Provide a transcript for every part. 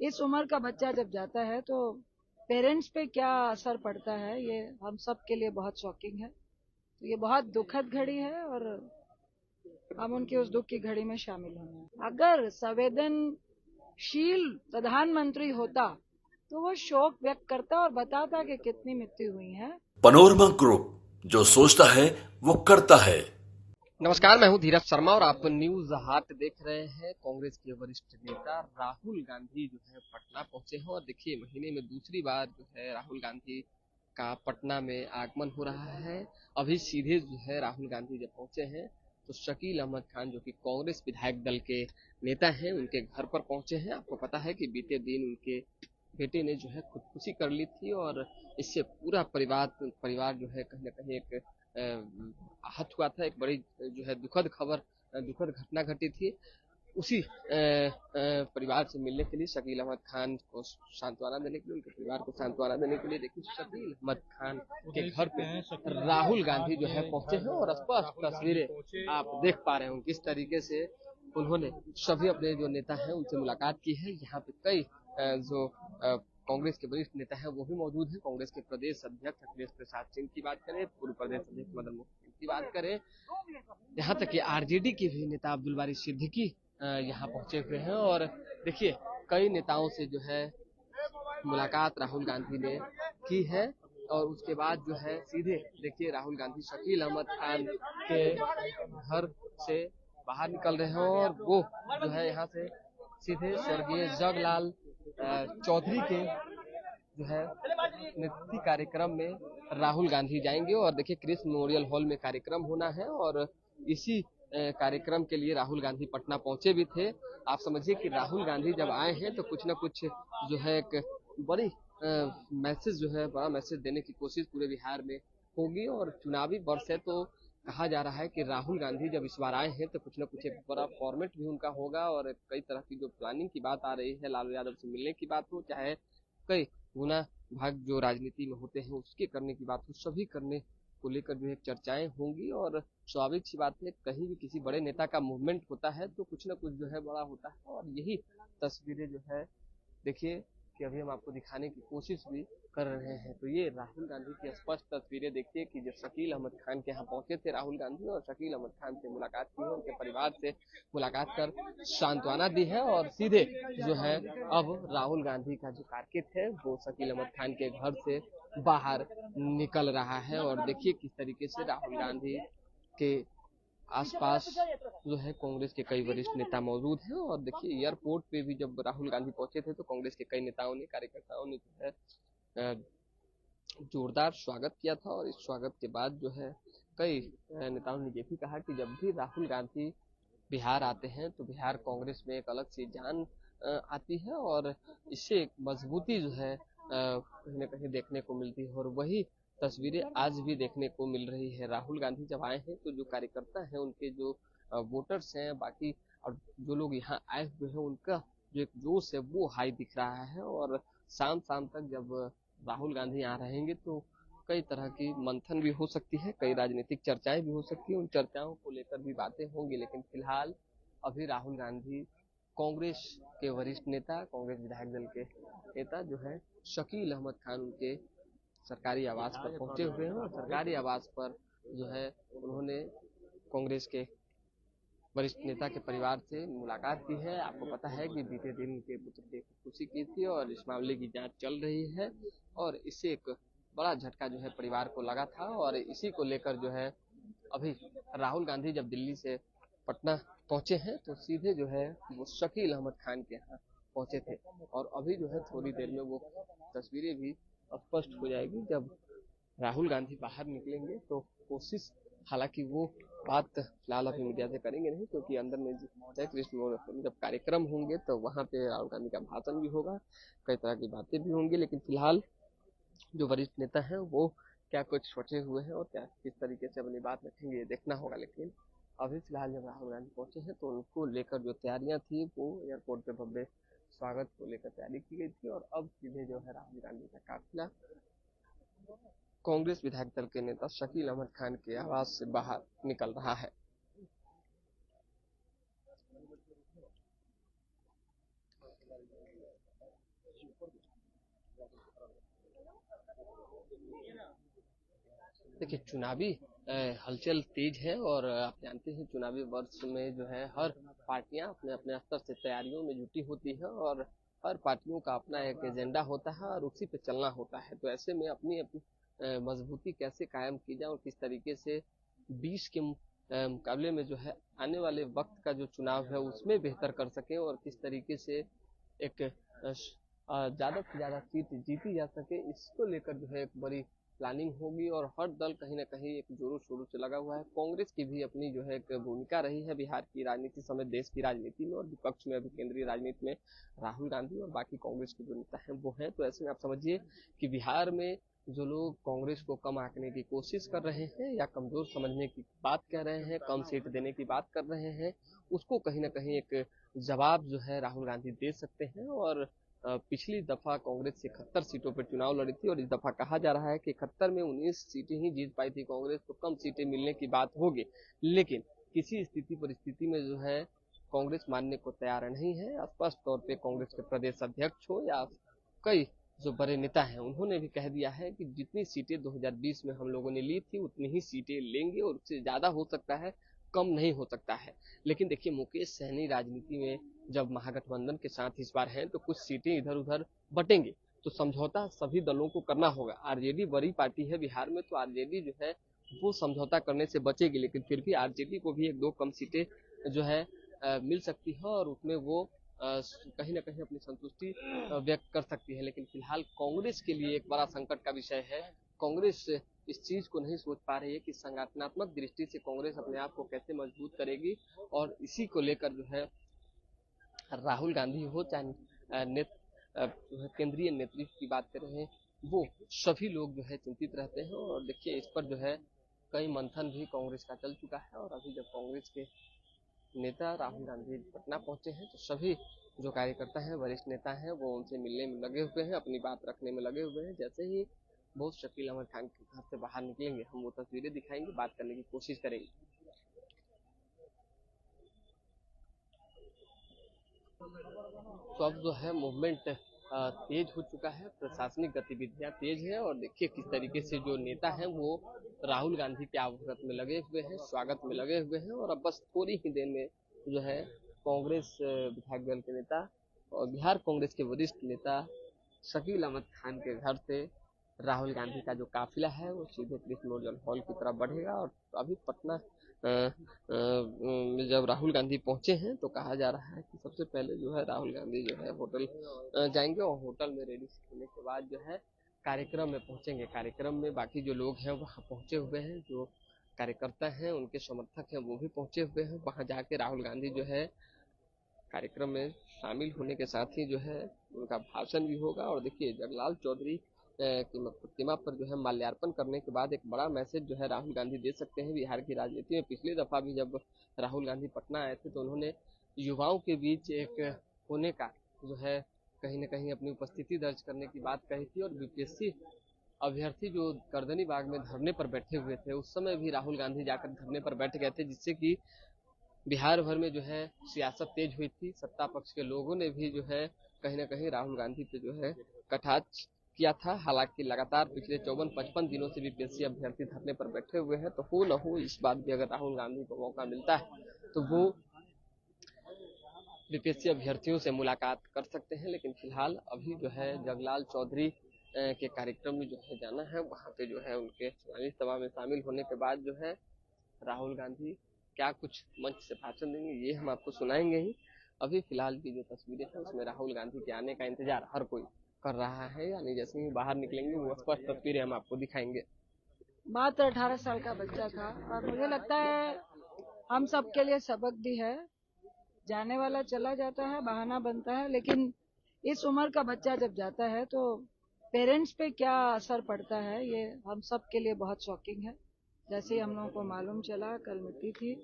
इस उम्र का बच्चा जब जाता है तो पेरेंट्स पे क्या असर पड़ता है, ये हम सब के लिए बहुत शॉकिंग है। तो ये बहुत दुखद घड़ी है और हम उनके उस दुख की घड़ी में शामिल होंगे। अगर संवेदनशील प्रधानमंत्री होता तो वो शोक व्यक्त करता और बताता कि कितनी मृत्यु हुई है। पनोरमा ग्रुप, जो सोचता है वो करता है। नमस्कार, मैं हूं धीरज शर्मा और आप न्यूज हाट देख रहे हैं। कांग्रेस के वरिष्ठ नेता राहुल गांधी जो है पटना पहुंचे हैं और देखिए महीने में दूसरी बार जो है राहुल गांधी का पटना में आगमन हो रहा है। अभी सीधे जो है राहुल गांधी जब पहुंचे हैं तो शकील अहमद खान जो कि कांग्रेस विधायक दल के नेता हैं उनके घर पर पहुंचे हैं। आपको पता है कि बीते दिन उनके बेटे ने जो है खुदकुशी कर ली थी और इससे पूरा परिवार जो है कहीं ना कहीं एक आहत हुआ था। एक बड़ी जो है दुखद घटना घटी थी। उसी परिवार से मिलने के लिए शकील अहमद खान को सांत्वना देने के लिए, उनके परिवार को सांत्वना देने के लिए देखिए शकील अहमद खान के घर पे राहुल गांधी जो है पहुंचे हैं और स्पष्ट तस्वीरें आप देख पा रहे हो किस तरीके से उन्होंने सभी अपने जो नेता हैं उनसे मुलाकात की है। यहाँ पे कई जो कांग्रेस के वरिष्ठ नेता हैं वो भी मौजूद हैं। कांग्रेस के प्रदेश अध्यक्ष अखिलेश प्रसाद सिंह की बात करें, पूर्व प्रदेश अध्यक्ष मदन मोहन सिंह की बात करें, यहाँ तक कि आरजेडी के भी नेता अब्दुल बारी सिद्दीकी यहाँ पहुंचे हुए हैं। और देखिए कई नेताओं से जो है मुलाकात राहुल गांधी ने की है और उसके बाद जो है सीधे देखिए राहुल गांधी शकील अहमद खान के घर से बाहर निकल रहे हैं और वो जो है यहाँ से सीधे स्वर्गीय जगलाल चौधरी के जो है नेतृत्व कार्यक्रम में राहुल गांधी जाएंगे और देखिए क्रिस मेमोरियल हॉल में कार्यक्रम होना है और इसी कार्यक्रम के लिए राहुल गांधी पटना पहुंचे भी थे। आप समझिए कि राहुल गांधी जब आए हैं तो कुछ ना कुछ जो है एक बड़ी मैसेज जो है बड़ा मैसेज देने की कोशिश पूरे बिहार में होगी और चुनावी वर्ष है तो कहा जा रहा है कि राहुल गांधी जब इस बार आए हैं तो कुछ ना कुछ एक बड़ा फॉर्मेट भी उनका होगा और कई तरह की जो प्लानिंग की बात आ रही है, लालू यादव से मिलने की बात हो, चाहे कई गुना भाग जो राजनीति में होते हैं उसके करने की बात हो, सभी करने को लेकर जो है चर्चाएं होंगी। और स्वाभाविक सी बात है, कहीं भी किसी बड़े नेता का मूवमेंट होता है तो कुछ ना कुछ जो है बड़ा होता है और यही तस्वीरें जो है देखिए कि अभी हम आपको दिखाने की कोशिश भी कर रहे हैं। तो ये राहुल गांधी की स्पष्ट तस्वीरें देखिए कि जब शकील अहमद खान के यहाँ पहुंचे थे राहुल गांधी और शकील अहमद खान से मुलाकात की है, उनके परिवार से मुलाकात कर सांत्वना दी है और सीधे जो है अब राहुल गांधी का जो कारकेट है वो शकील अहमद खान के घर से बाहर निकल रहा है। और देखिए किस तरीके से राहुल गांधी के आसपास जो है कांग्रेस के कई वरिष्ठ नेता मौजूद हैं और देखिए एयरपोर्ट पे भी जब राहुल गांधी पहुंचे थे तो कांग्रेस के कई नेताओं ने कार्यकर्ताओं ने जो है जोरदार स्वागत किया था और इस स्वागत के बाद जो है कई नेताओं ने ये भी कहा कि जब भी राहुल गांधी बिहार आते हैं तो बिहार कांग्रेस में एक अलग सी जान आती है और इससे एक मजबूती जो है कहीं ना कहीं देखने को मिलती है और वही तस्वीरें आज भी देखने को मिल रही है। राहुल गांधी जब आए हैं तो जो कार्यकर्ता हैं उनके जो वोटर्स हैं बाकी और जो लोग यहाँ आए हुए हैं उनका जो एक जोश है वो हाई दिख रहा है और शाम शाम तक जब राहुल गांधी यहाँ रहेंगे तो कई तरह की मंथन भी हो सकती है, कई राजनीतिक चर्चाएं भी हो सकती है, उन चर्चाओं को लेकर भी बातें होंगी। लेकिन फिलहाल अभी राहुल गांधी कांग्रेस के वरिष्ठ नेता, कांग्रेस विधायक दल के नेता जो है शकील अहमद खान उनके सरकारी आवास पर पहुंचे हुए हैं और सरकारी आवास पर जो है उन्होंने कांग्रेस के वरिष्ठ नेता के परिवार से मुलाकात की है। आपको पता है कि बीते दिन उनके पुत्र की खुशी की थी और इस मामले की जांच चल रही है और इससे एक बड़ा झटका जो है परिवार को लगा था और इसी को लेकर जो है अभी राहुल गांधी जब दिल्ली से पटना पहुंचे हैं तो सीधे जो है वो शकील अहमद खान के यहाँ पहुंचे थे और अभी जो है थोड़ी देर में वो तस्वीरें भी स्पष्ट हो जाएगी। जब राहुल गांधी बाहर निकलेंगे तो कोशिश, हालांकि वो बात फिलहाल अभी मीडिया से करेंगे नहीं क्योंकि अंदर में जब कार्यक्रम होंगे तो वहां पे राहुल गांधी का भाषण भी होगा, कई तरह की बातें भी होंगी। लेकिन फिलहाल जो वरिष्ठ नेता है वो क्या कुछ सोचे हुए हैं और क्या किस तरीके से अपनी बात रखेंगे ये देखना होगा। लेकिन अभी फिलहाल जब राहुल गांधी पहुंचे हैं तो उनको लेकर जो तैयारियां थी वो एयरपोर्ट पे भव्य स्वागत को लेकर तैयारी की गई थी और अब सीधे जो है राहुल गांधी का काफिला कांग्रेस विधायक दल के नेता शकील अहमद खान के आवास से बाहर निकल रहा है। देखिए चुनावी हलचल तेज है और आप जानते हैं चुनावी वर्ष में जो है हर पार्टियां अपने अपने स्तर से तैयारियों में जुटी होती है और हर पार्टियों का अपना एक एजेंडा होता है और उसी पे चलना होता है। तो ऐसे में अपनी अपनी मजबूती कैसे कायम की जाए और किस तरीके से 20 के मुकाबले में जो है आने वाले वक्त का जो चुनाव है उसमें बेहतर कर सके और किस तरीके से एक ज्यादा से ज्यादा सीट जीती जा सके, इसको लेकर जो है एक बड़ी प्लानिंग होगी और हर दल कहीं ना कहीं एक जोरों शोरों से लगा हुआ है। कांग्रेस की भी अपनी जो है एक भूमिका रही है बिहार की राजनीति समेत देश की राजनीति में और विपक्ष में अभी केंद्रीय राजनीति में राहुल गांधी और बाकी कांग्रेस के जो नेता हैं वो हैं। तो ऐसे में आप समझिए कि बिहार में जो लोग कांग्रेस को कम आंकने की कोशिश कर रहे हैं या कमजोर समझने की बात कह रहे हैं, कम सीट देने की बात कर रहे हैं, उसको कहीं ना कहीं एक जवाब जो है राहुल गांधी दे सकते हैं। और पिछली दफा कांग्रेस 71 सीटों पर चुनाव लड़ी थी और इस दफा कहा जा रहा है कि 71 में 19 सीटें ही जीत पाई थी कांग्रेस, तो कम सीटें मिलने की बात होगी। लेकिन किसी स्थिति परिस्थिति में जो है कांग्रेस मानने को तैयार नहीं है। स्पष्ट तौर पे कांग्रेस के प्रदेश अध्यक्ष हो या कई जो बड़े नेता हैं उन्होंने भी कह दिया है कि जितनी सीटें 2020 में हम लोगों ने ली थी उतनी ही सीटें लेंगे और उससे ज्यादा हो सकता है, कम नहीं हो सकता है। लेकिन देखिए मुकेश सहनी राजनीति में जब महागठबंधन के साथ इस बार हैं तो कुछ सीटें इधर उधर बटेंगे, तो समझौता सभी दलों को करना होगा। आरजेडी बड़ी पार्टी है बिहार में, तो आरजेडी जो है वो समझौता करने से बचेगी, लेकिन फिर भी आरजेडी को भी एक दो कम सीटें जो है मिल सकती है और उसमें वो कहीं ना कहीं अपनी संतुष्टि व्यक्त कर सकती है। लेकिन फिलहाल कांग्रेस के लिए एक बड़ा संकट का विषय है। कांग्रेस इस चीज को नहीं सोच पा रही है कि संगठनात्मक दृष्टि से कांग्रेस अपने आप को कैसे मजबूत करेगी और इसी को लेकर जो है राहुल गांधी हो चाहे केंद्रीय नेतृत्व की बात कर रहे हैं, वो सभी लोग जो है चिंतित रहते हैं। और देखिए इस पर जो है कई मंथन भी कांग्रेस का चल चुका है और अभी जब कांग्रेस के नेता राहुल गांधी पटना पहुंचे हैं तो सभी जो कार्यकर्ता हैं, वरिष्ठ नेता हैं, वो उनसे मिलने में लगे हुए हैं, अपनी बात रखने में लगे हुए हैं। जैसे ही बहुत शकील अहमद खान के घर से बाहर निकलेंगे हम वो तस्वीरें दिखाएंगे, बात करने की कोशिश करेंगे। तो अब जो है मूवमेंट तेज हो चुका है, प्रशासनिक गतिविधियां तेज है और देखिए किस तरीके से जो नेता हैं वो राहुल गांधी के आवागमन में लगे हुए हैं, स्वागत में लगे हुए हैं। और अब बस थोड़ी ही देर में जो है कांग्रेस विधायक दल के नेता और बिहार कांग्रेस के वरिष्ठ नेता शकील अहमद खान के घर से राहुल गांधी का जो काफिला है वो सीधे कृष्ण मनोरंजन हॉल की तरफ बढ़ेगा। और अभी पटना में जब राहुल गांधी पहुंचे हैं तो कहा जा रहा है कि सबसे पहले जो है राहुल गांधी जो है होटल जाएंगे और होटल में रेडी होने के बाद जो है कार्यक्रम में पहुंचेंगे। कार्यक्रम में बाकी जो लोग हैं वहाँ पहुंचे हुए हैं, जो कार्यकर्ता हैं उनके समर्थक हैं वो भी पहुंचे हुए हैं। वहां जाके राहुल गांधी जो है कार्यक्रम में शामिल होने के साथ ही जो है उनका भाषण भी होगा। और देखिए जगलाल चौधरी की प्रतिमा पर जो है माल्यार्पण करने के बाद एक बड़ा मैसेज जो है राहुल गांधी दे सकते हैं बिहार की राजनीति में। पिछली दफा भी जब राहुल गांधी पटना आए थे तो उन्होंने युवाओं के बीच एक होने का जो है कहीं न कहीं अपनी उपस्थिति दर्ज करने की बात कही थी। और बीपीएससी अभ्यर्थी जो गर्दनी बाग में धरने पर बैठे हुए थे उस समय भी राहुल गांधी जाकर धरने पर बैठ गए थे, जिससे कि बिहार भर में जो है सियासत तेज हुई थी। सत्ता पक्ष के लोगों ने भी जो है कहीं ना कहीं राहुल गांधी पे जो है कटाक्ष किया था। हालांकि लगातार पिछले 54-55 दिनों से बीपीएससी अभ्यर्थी धरने पर बैठे हुए हैं, तो हो न हो इस बात भी अगर राहुल गांधी को मौका मिलता है तो वो बीपीएससी अभ्यर्थियों से मुलाकात कर सकते हैं। लेकिन फिलहाल अभी जो है जगलाल चौधरी के कार्यक्रम में जो है जाना है, वहां पे जो है उनके चुनावी सभा में शामिल होने के बाद जो है राहुल गांधी क्या कुछ मंच से भाषण देंगे ये हम आपको सुनाएंगे ही। अभी फिलहाल की जो तस्वीरें हैं उसमें राहुल गांधी के आने का इंतजार हर कोई कर रहा है, यानी जैसे ही बाहर निकलेंगे वो स्पष्ट तस्वीरें हम आपको दिखाएंगे। मात्र 18 साल का बच्चा था और मुझे लगता है हम सब के लिए सबक भी है। जाने वाला चला जाता है, बहाना बनता है, लेकिन इस उम्र का बच्चा जब जाता है तो पेरेंट्स पे क्या असर पड़ता है ये हम सब के लिए बहुत शॉकिंग है। जैसे ही हम लोगों को मालूम चला, कल मिट्टी थी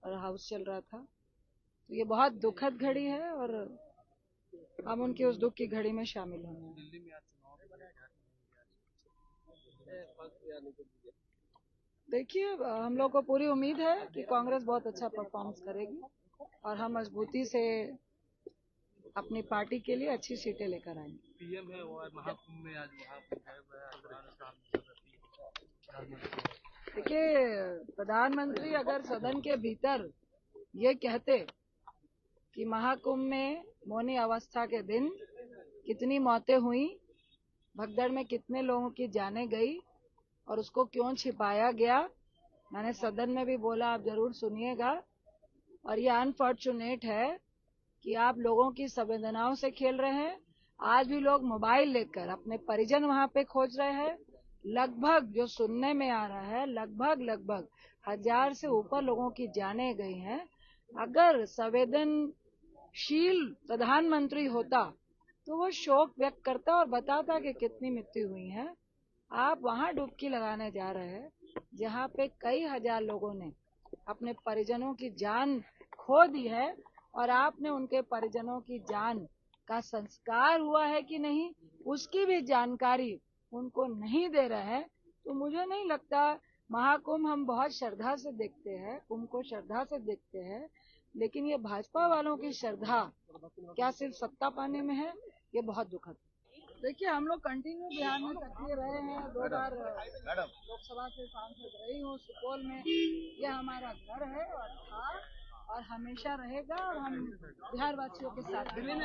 और हाउस चल रहा था, तो ये बहुत दुखद घड़ी है और हम उनकी उस दुख की घड़ी में शामिल होंगे। देखिए हम लोग को पूरी उम्मीद है कि कांग्रेस बहुत अच्छा परफॉर्मेंस करेगी और हम मजबूती से अपनी पार्टी के लिए अच्छी सीटें लेकर आएंगे। पीएम है और महाकुंभ में आज वहाँ देखिए, प्रधानमंत्री अगर सदन के भीतर ये कहते कि महाकुंभ में मौनी अवस्था के दिन कितनी मौतें हुई, भगदड़ में कितने लोगों की जानें गई और उसको क्यों छिपाया गया, मैंने सदन में भी बोला, आप जरूर सुनिएगा। और ये अनफॉर्चुनेट है कि आप लोगों की संवेदनाओं से खेल रहे हैं। आज भी लोग मोबाइल लेकर अपने परिजन वहां पे खोज रहे हैं। लगभग जो सुनने में आ रहा है, लगभग 1000 से ऊपर लोगों की जानें गई हैं। अगर संवेदनशील प्रधानमंत्री होता तो वो शोक व्यक्त करता और बताता कि कितनी मृत्यु हुई है। आप वहां डुबकी लगाने जा रहे हैं जहां पे कई हजार लोगों ने अपने परिजनों की जान खो दी है, और आपने उनके परिजनों की जान का संस्कार हुआ है कि नहीं उसकी भी जानकारी उनको नहीं दे रहे हैं। तो मुझे नहीं लगता, महाकुंभ हम बहुत श्रद्धा से देखते हैं, कुंभ को श्रद्धा से देखते हैं, लेकिन ये भाजपा वालों की श्रद्धा क्या सिर्फ सत्ता पाने में है, ये बहुत दुखद है। देखिए, हम लोग कंटिन्यू बिहार में सक्रिय रहे हैं, 2 बार लोकसभा से सांसद रही हूँ सुपौल में। ये हमारा घर है और था और हमेशा रहेगा, और हम बिहार वासियों के साथ हैं।